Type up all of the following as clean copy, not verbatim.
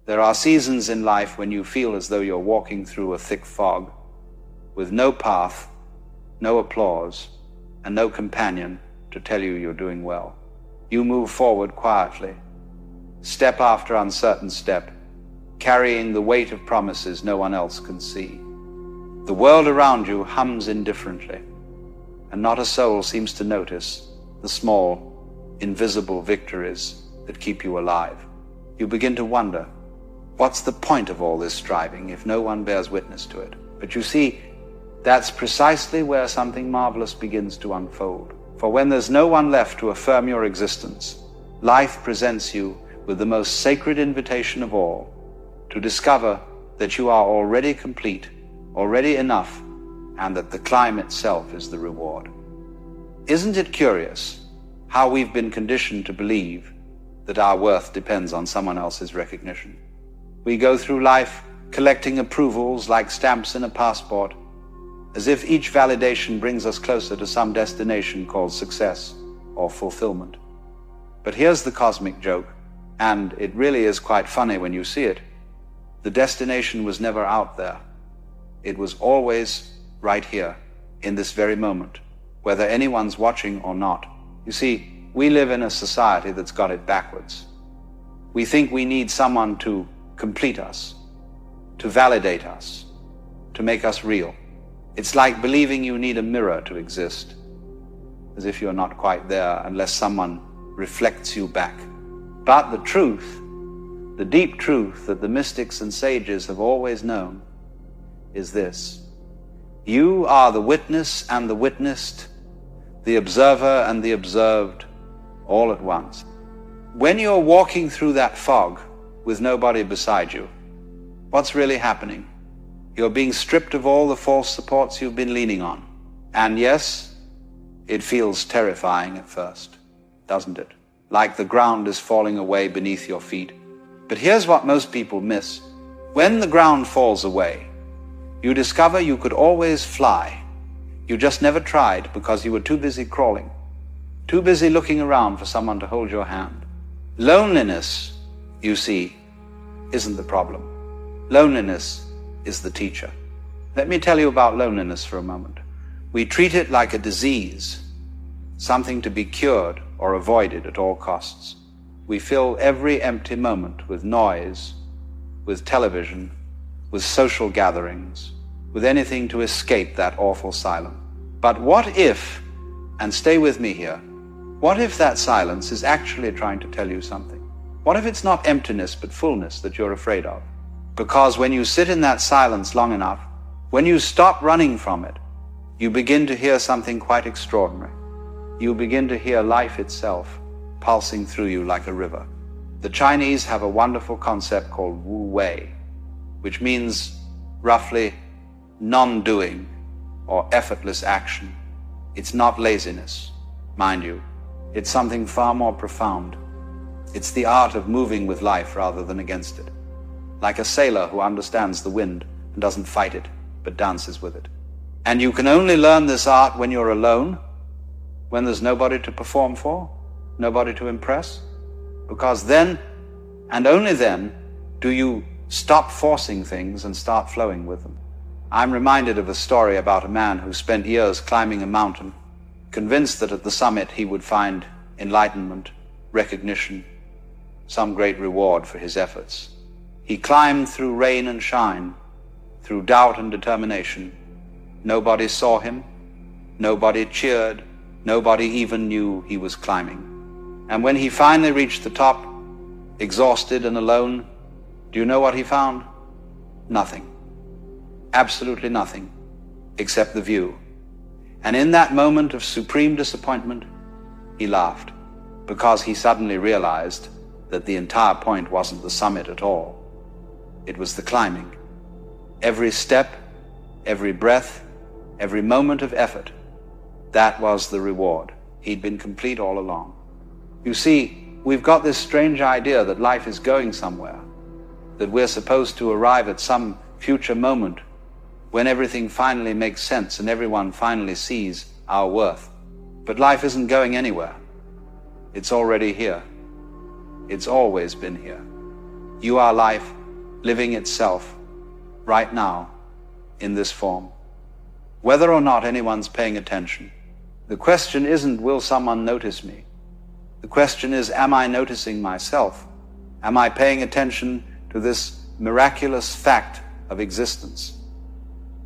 There are seasons in life when you feel as though you're walking through a thick fog, with no path, no applause, and no companion to tell you you're doing well. You move forward quietly, step after uncertain step, carrying the weight of promises no one else can see. The world around you hums indifferently, and not a soul seems to notice the small, invisible victories that keep you alive. You begin to wonder, what's the point of all this striving if no one bears witness to it? But you see, that's precisely where something marvelous begins to unfold. For when there's no one left to affirm your existence, life presents you with the most sacred invitation of all, to discover that you are already complete, already enough, and that the climb itself is the reward. Isn't it curious how we've been conditioned to believe that our worth depends on someone else's recognition? We go through life collecting approvals like stamps in a passport, as if each validation brings us closer to some destination called success or fulfillment. But here's the cosmic joke, and it really is quite funny when you see it. The destination was never out there. It was always right here, in this very moment, whether anyone's watching or not. You see, we live in a society that's got it backwards. We think we need someone to complete us, to validate us, to make us real. It's like believing you need a mirror to exist, as if you're not quite there unless someone reflects you back. But the truth, the deep truth that the mystics and sages have always known, is this: you are the witness and the witnessed, the observer and the observed, all at once. When you're walking through that fog with nobody beside you, what's really happening? You're being stripped of all the false supports you've been leaning on. And yes, it feels terrifying at first, doesn't it? Like the ground is falling away beneath your feet. But here's what most people miss. When the ground falls away, you discover you could always fly. You just never tried because you were too busy crawling, too busy looking around for someone to hold your hand. Loneliness, you see, isn't the problem. Loneliness is the teacher. Let me tell you about loneliness for a moment. We treat it like a disease, something to be cured or avoided at all costs. We fill every empty moment with noise, with television, with social gatherings, with anything to escape that awful silence. But what if, and stay with me here, what if that silence is actually trying to tell you something? What if it's not emptiness but fullness that you're afraid of? Because when you sit in that silence long enough, when you stop running from it, you begin to hear something quite extraordinary. You begin to hear life itself pulsing through you like a river. The Chinese have a wonderful concept called Wu Wei, which means roughly non-doing or effortless action. It's not laziness, mind you. It's something far more profound. It's the art of moving with life rather than against it. Like a sailor who understands the wind and doesn't fight it, but dances with it. And you can only learn this art when you're alone, when there's nobody to perform for, nobody to impress, because then, and only then, do you stop forcing things and start flowing with them. I'm reminded of a story about a man who spent years climbing a mountain, convinced that at the summit he would find enlightenment, recognition, some great reward for his efforts. He climbed through rain and shine, through doubt and determination. Nobody saw him, nobody cheered, nobody even knew he was climbing. And when he finally reached the top, exhausted and alone, do you know what he found? Nothing. Absolutely nothing, except the view. And in that moment of supreme disappointment, he laughed, because he suddenly realized that the entire point wasn't the summit at all. It was the climbing. Every step, every breath, every moment of effort, that was the reward. He'd been complete all along. You see, we've got this strange idea that life is going somewhere, that we're supposed to arrive at some future moment when everything finally makes sense and everyone finally sees our worth. But life isn't going anywhere. It's already here. It's always been here. You are life living itself right now in this form. Whether or not anyone's paying attention, the question isn't, will someone notice me? The question is, am I noticing myself? Am I paying attention to this miraculous fact of existence?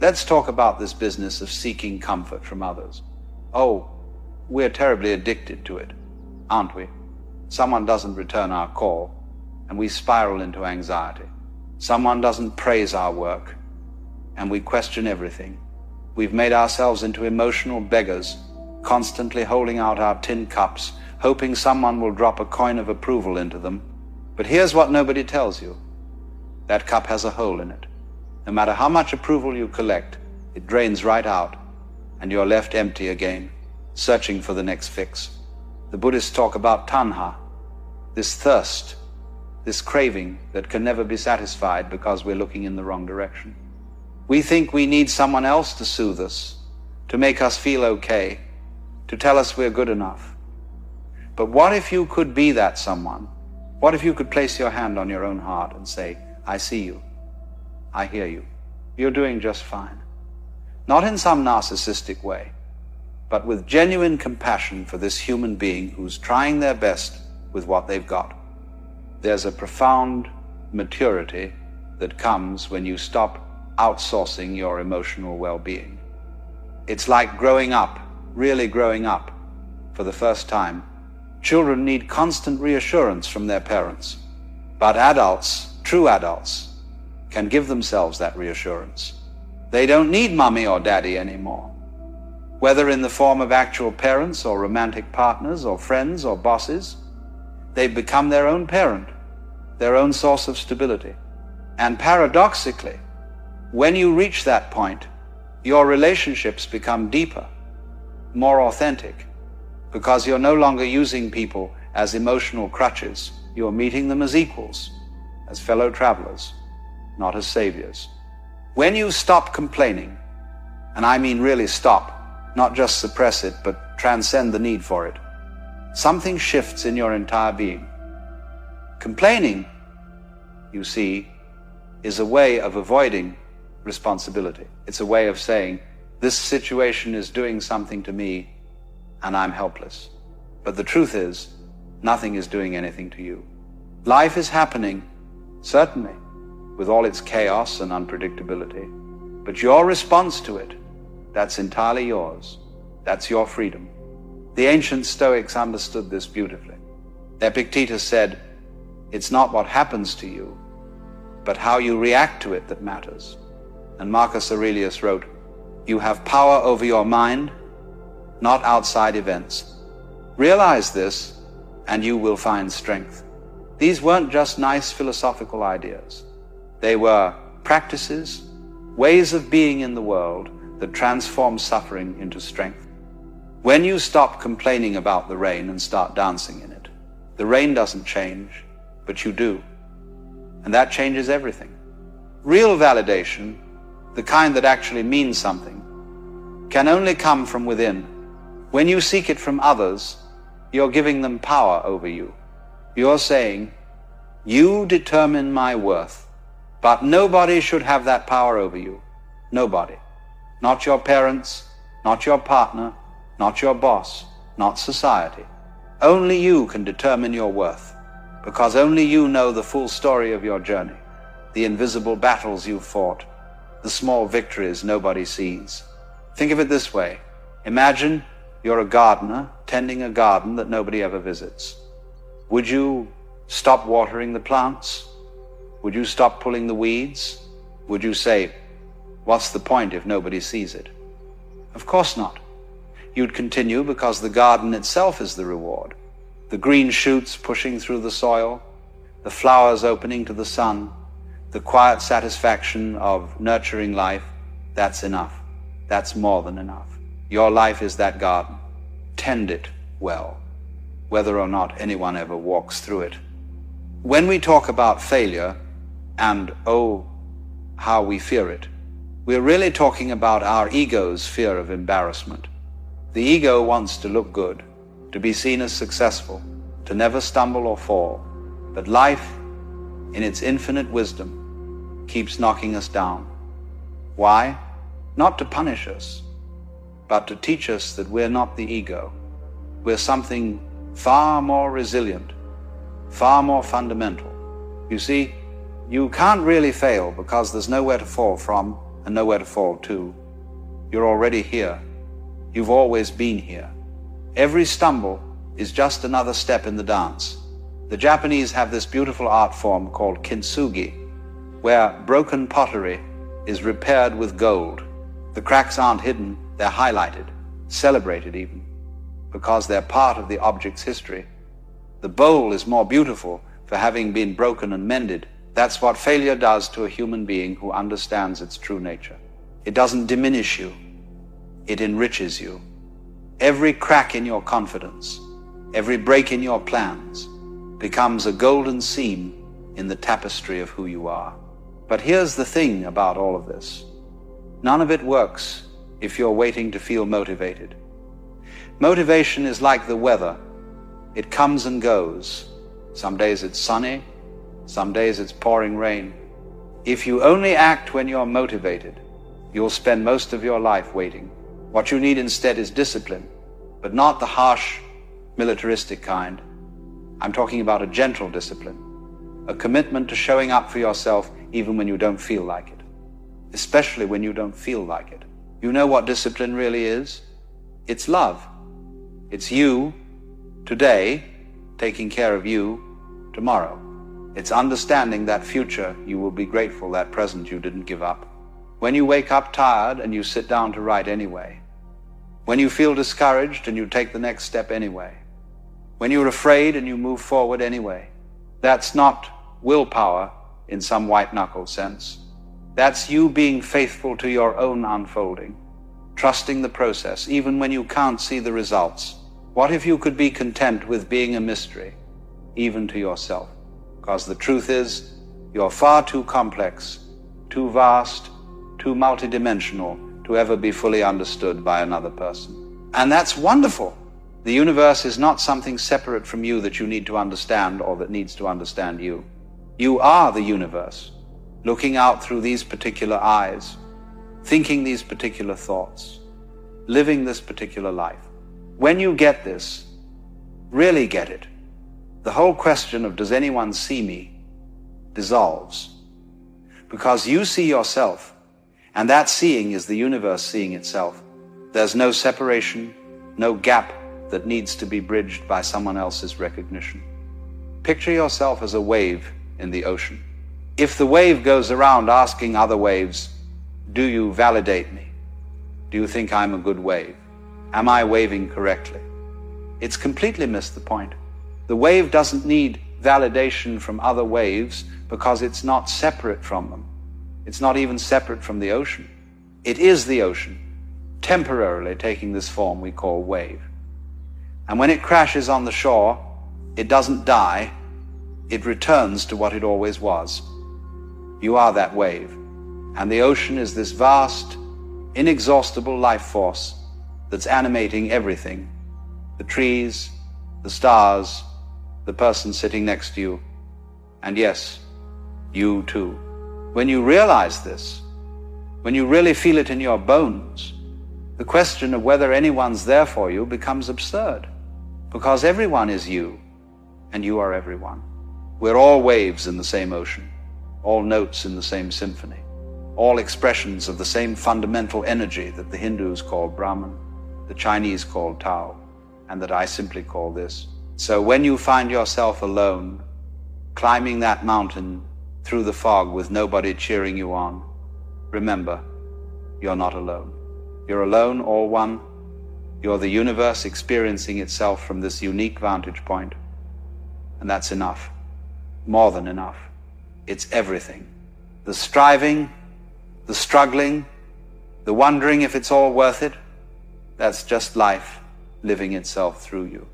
Let's talk about this business of seeking comfort from others. Oh, we're terribly addicted to it, aren't we? Someone doesn't return our call, and we spiral into anxiety. Someone doesn't praise our work, and we question everything. We've made ourselves into emotional beggars, constantly holding out our tin cups, hoping someone will drop a coin of approval into them. But here's what nobody tells you. That cup has a hole in it. No matter how much approval you collect, it drains right out, and you're left empty again, searching for the next fix. The Buddhists talk about Tanha, this thirst, this craving that can never be satisfied because we're looking in the wrong direction. We think we need someone else to soothe us, to make us feel okay, to tell us we're good enough. But what if you could be that someone? What if you could place your hand on your own heart and say, I see you, I hear you, you're doing just fine. Not in some narcissistic way, but with genuine compassion for this human being who's trying their best with what they've got. There's a profound maturity that comes when you stop outsourcing your emotional well-being. It's like growing up, really growing up for the first time. Children need constant reassurance from their parents, but adults, true adults, can give themselves that reassurance. They don't need mommy or daddy anymore. Whether in the form of actual parents or romantic partners or friends or bosses, they've become their own parent, their own source of stability. And paradoxically, when you reach that point, your relationships become deeper, more authentic, because you're no longer using people as emotional crutches. You're meeting them as equals, as fellow travelers, not as saviors. When you stop complaining, and I mean really stop, not just suppress it, but transcend the need for it, something shifts in your entire being. Complaining, you see, is a way of avoiding responsibility. It's a way of saying, this situation is doing something to me, and I'm helpless. But the truth is, nothing is doing anything to you. Life is happening, certainly, with all its chaos and unpredictability. But your response to it, that's entirely yours. That's your freedom. The ancient Stoics understood this beautifully. Epictetus said, it's not what happens to you, but how you react to it that matters. And Marcus Aurelius wrote, you have power over your mind, not outside events. Realize this, and you will find strength. These weren't just nice philosophical ideas. They were practices, ways of being in the world that transform suffering into strength. When you stop complaining about the rain and start dancing in it, the rain doesn't change, but you do. And that changes everything. Real validation, the kind that actually means something, can only come from within. When you seek it from others, you're giving them power over you. You're saying, you determine my worth, but nobody should have that power over you. Nobody. Not your parents, not your partner, not your boss, not society. Only you can determine your worth, because only you know the full story of your journey, the invisible battles you've fought, the small victories nobody sees. Think of it this way. Imagine you're a gardener tending a garden that nobody ever visits. Would you stop watering the plants? Would you stop pulling the weeds? Would you say, what's the point if nobody sees it? Of course not. You'd continue because the garden itself is the reward. The green shoots pushing through the soil, the flowers opening to the sun, the quiet satisfaction of nurturing life, that's enough. That's more than enough. Your life is that garden. Tend it well, whether or not anyone ever walks through it. When we talk about failure, and oh, how we fear it, we're really talking about our ego's fear of embarrassment. The ego wants to look good, to be seen as successful, to never stumble or fall. But life in its infinite wisdom, keeps knocking us down. Why? Not to punish us, but to teach us that we're not the ego. We're something far more resilient, far more fundamental. You see, you can't really fail because there's nowhere to fall from and nowhere to fall to. You're already here. You've always been here. Every stumble is just another step in the dance. The Japanese have this beautiful art form called kintsugi, where broken pottery is repaired with gold. The cracks aren't hidden, they're highlighted, celebrated even, because they're part of the object's history. The bowl is more beautiful for having been broken and mended. That's what failure does to a human being who understands its true nature. It doesn't diminish you, it enriches you. Every crack in your confidence, every break in your plans becomes a golden seam in the tapestry of who you are. But here's the thing about all of this. None of it works if you're waiting to feel motivated. Motivation is like the weather. It comes and goes. Some days it's sunny, some days it's pouring rain. If you only act when you're motivated, you'll spend most of your life waiting. What you need instead is discipline, but not the harsh, militaristic kind. I'm talking about a gentle discipline, a commitment to showing up for yourself even when you don't feel like it, especially when you don't feel like it. You know what discipline really is? It's love. It's you today taking care of you tomorrow. It's understanding that future you will be grateful that present you didn't give up. When you wake up tired and you sit down to write anyway. When you feel discouraged and you take the next step anyway. When you're afraid and you move forward anyway. That's not willpower in some white-knuckle sense. That's you being faithful to your own unfolding, trusting the process even when you can't see the results. What if you could be content with being a mystery, even to yourself? Because the truth is, you're far too complex, too vast, too multidimensional to ever be fully understood by another person. And that's wonderful. The universe is not something separate from you that you need to understand or that needs to understand you. You are the universe, looking out through these particular eyes, thinking these particular thoughts, living this particular life. When you get this, really get it, the whole question of does anyone see me dissolves. Because you see yourself, and that seeing is the universe seeing itself. There's no separation, no gap that needs to be bridged by someone else's recognition. Picture yourself as a wave in the ocean. If the wave goes around asking other waves, do you validate me? Do you think I'm a good wave? Am I waving correctly? It's completely missed the point. The wave doesn't need validation from other waves because it's not separate from them. It's not even separate from the ocean. It is the ocean, temporarily taking this form we call wave. And when it crashes on the shore, it doesn't die, it returns to what it always was. You are that wave, and the ocean is this vast, inexhaustible life force that's animating everything. The trees, the stars, the person sitting next to you, and yes, you too. When you realize this, when you really feel it in your bones, the question of whether anyone's there for you becomes absurd, because everyone is you, and you are everyone. We're all waves in the same ocean, all notes in the same symphony, all expressions of the same fundamental energy that the Hindus call Brahman, the Chinese call Tao, and that I simply call this. So when you find yourself alone, climbing that mountain through the fog with nobody cheering you on, remember, you're not alone. You're alone, all one. You're the universe experiencing itself from this unique vantage point. And that's enough. More than enough. It's everything. The striving, the struggling, the wondering if it's all worth it, that's just life living itself through you.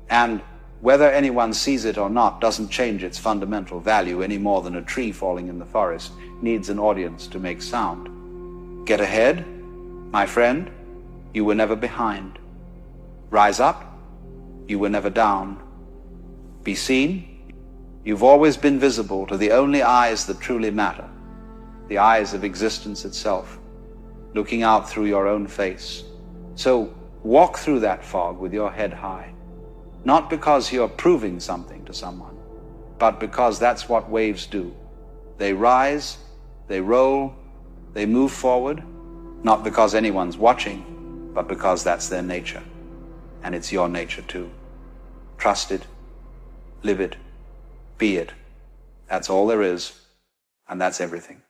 And whether anyone sees it or not doesn't change its fundamental value any more than a tree falling in the forest needs an audience to make sound. Get ahead, my friend, you were never behind. Rise up, you were never down. Be seen, You've always been visible to the only eyes that truly matter, the eyes of existence itself, looking out through your own face. So walk through that fog with your head high, not because you're proving something to someone, but because that's what waves do. They rise, they roll, they move forward, not because anyone's watching, but because that's their nature. And it's your nature too. Trust it, live it, be it. That's all there is, and that's everything.